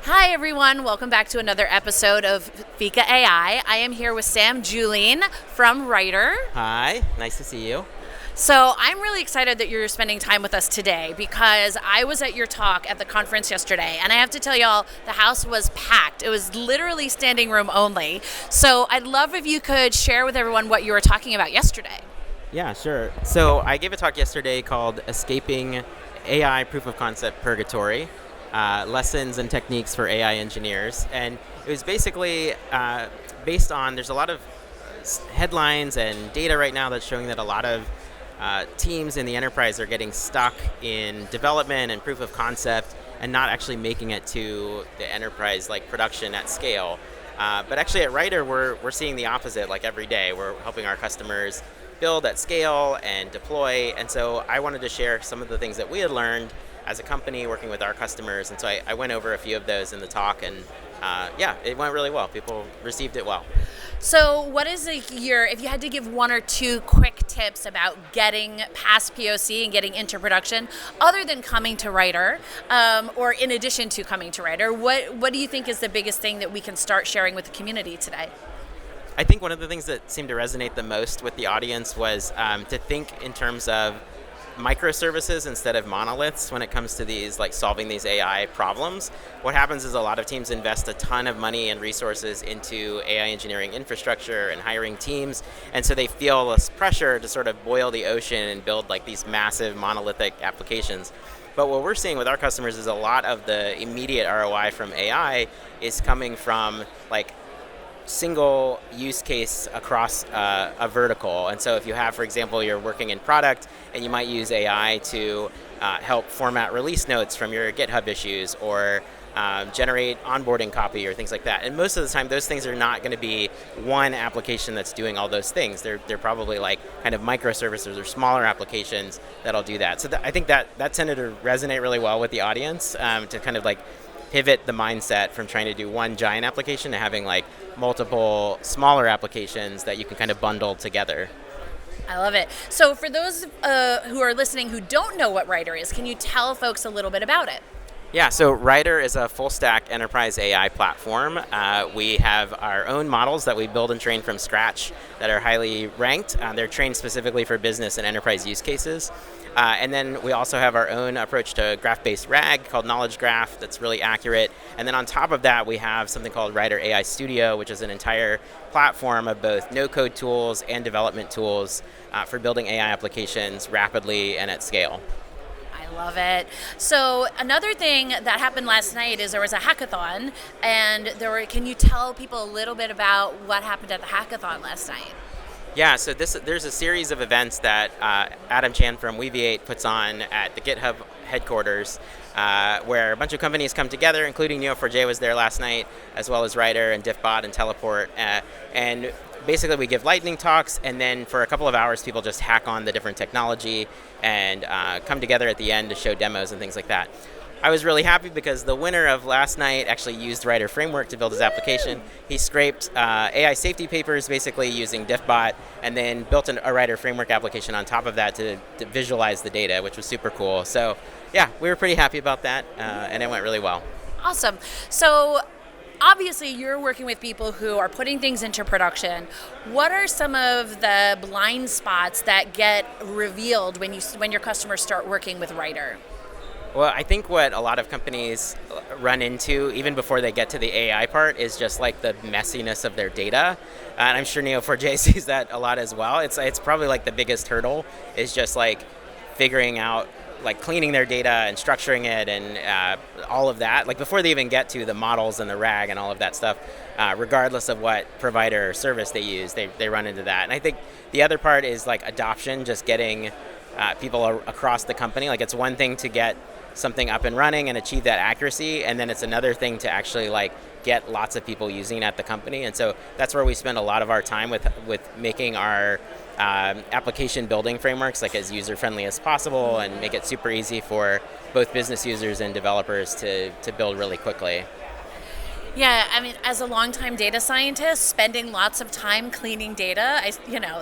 Hi, everyone. Welcome back to another episode of Fika AI. I am here with Sam Julien from Writer. Hi, nice to see you. So I'm really excited that you're spending time with us today because I was at your talk at the conference yesterday, and I have to tell y'all, the house was packed. It was literally standing room only. So I'd love if you could share with everyone what you were talking about yesterday. Yeah, sure. So I gave a talk yesterday called Escaping AI Proof of Concept Purgatory, Lessons and Techniques for AI Engineers. And it was basically based on, there's a lot of headlines and data right now that's showing that a lot of teams in the enterprise are getting stuck in development and proof of concept and not actually making it to the enterprise like production at scale. But actually at Writer, we're seeing the opposite like every day. We're helping our customers build at scale and deploy. And so I wanted to share some of the things that we had learned as a company working with our customers. And so I went over a few of those in the talk, and yeah, it went really well. People received it well. So what is if you had to give one or two quick tips about getting past POC and getting into production, other than coming to Writer, or in addition to coming to Writer, what do you think is the biggest thing that we can start sharing with the community today? I think one of the things that seemed to resonate the most with the audience was to think in terms of microservices instead of monoliths when it comes to these, like solving these AI problems. What happens is a lot of teams invest a ton of money and resources into AI engineering infrastructure and hiring teams, and so they feel this pressure to sort of boil the ocean and build like these massive monolithic applications. But what we're seeing with our customers is a lot of the immediate ROI from AI is coming from like single use case across a vertical. And so if you have, for example, you're working in product and you might use AI to help format release notes from your GitHub issues or generate onboarding copy or things like that. And most of the time, those things are not going to be one application that's doing all those things. They're probably like kind of microservices or smaller applications that'll do that. So I think that tended to resonate really well with the audience, to kind of like pivot the mindset from trying to do one giant application to having like multiple smaller applications that you can kind of bundle together. I love it. So for those who are listening who don't know what Writer is, can you tell folks a little bit about it? Yeah, so Writer is a full-stack enterprise AI platform. We have our own models that we build and train from scratch that are highly ranked. They're trained specifically for business and enterprise use cases. And then we also have our own approach to graph-based RAG called Knowledge Graph that's really accurate. And then on top of that, we have something called Writer AI Studio, which is an entire platform of both no-code tools and development tools for building AI applications rapidly and at scale. I love it. So another thing that happened last night is there was a hackathon, and can you tell people a little bit about what happened at the hackathon last night? Yeah, so there's a series of events that Adam Chan from Weaviate puts on at the GitHub headquarters, where a bunch of companies come together, including Neo4j was there last night, as well as Writer and Diffbot and Teleport. And basically we give lightning talks, and then for a couple of hours people just hack on the different technology and come together at the end to show demos and things like that. I was really happy because the winner of last night actually used Writer Framework to build his application. He scraped AI safety papers basically using Diffbot, and then built a Writer Framework application on top of that to visualize the data, which was super cool. So yeah, we were pretty happy about that, and it went really well. Awesome. So obviously you're working with people who are putting things into production. What are some of the blind spots that get revealed when your customers start working with Writer? Well, I think what a lot of companies run into, even before they get to the AI part, is just like the messiness of their data. And I'm sure Neo4j sees that a lot as well. It's probably like the biggest hurdle is just like figuring out, like cleaning their data and structuring it and all of that. Like before they even get to the models and the RAG and all of that stuff, regardless of what provider or service they use, they run into that. And I think the other part is like adoption, just getting people across the company. Like it's one thing to get something up and running and achieve that accuracy, and then it's another thing to actually like get lots of people using it at the company. And so that's where we spend a lot of our time with making our application building frameworks like as user friendly as possible and make it super easy for both business users and developers to build really quickly. Yeah, I mean, as a longtime data scientist, spending lots of time cleaning data,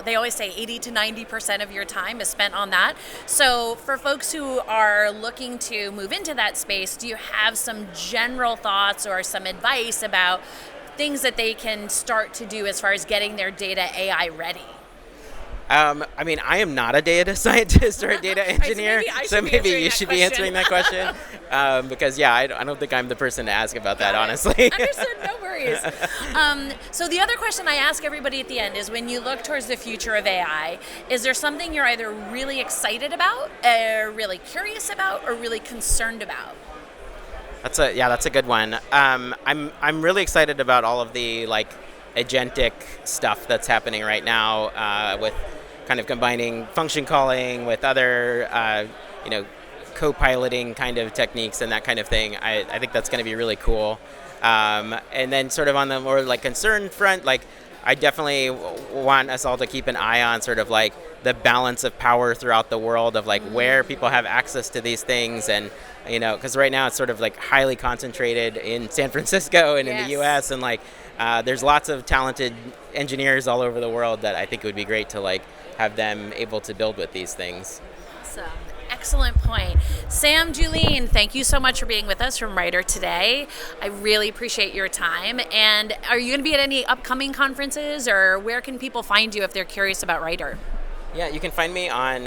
they always say 80 to 90% of your time is spent on that. So for folks who are looking to move into that space, do you have some general thoughts or some advice about things that they can start to do as far as getting their data AI ready? I mean, I am not a data scientist or a data engineer, so maybe you should be answering that question. Because, yeah, I don't think I'm the person to ask about that, honestly. Understood, no worries. So the other question I ask everybody at the end is, when you look towards the future of AI, is there something you're either really excited about, really curious about, or really concerned about? That's a good one. I'm really excited about all of the agentic stuff that's happening right now with kind of combining function calling with other co-piloting kind of techniques and that kind of thing. I think that's going to be really cool. And then sort of on the more concern front, I definitely want us all to keep an eye on sort of the balance of power throughout the world of where people have access to these things, and because right now it's sort of highly concentrated in San Francisco and in the U.S. and there's lots of talented engineers all over the world that I think it would be great to have them able to build with these things. Awesome. Excellent point. Sam Julien, thank you so much for being with us from Writer today. I really appreciate your time. And are you going to be at any upcoming conferences, or where can people find you if they're curious about Writer? Yeah, you can find me on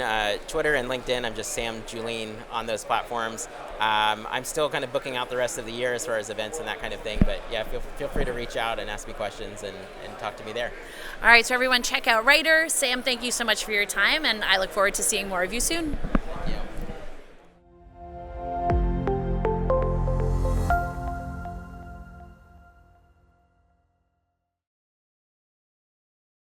Twitter and LinkedIn. I'm just Sam Julien on those platforms. I'm still kind of booking out the rest of the year as far as events and that kind of thing. But yeah, feel free to reach out and ask me questions and talk to me there. All right, so everyone check out Writer. Sam, thank you so much for your time, and I look forward to seeing more of you soon.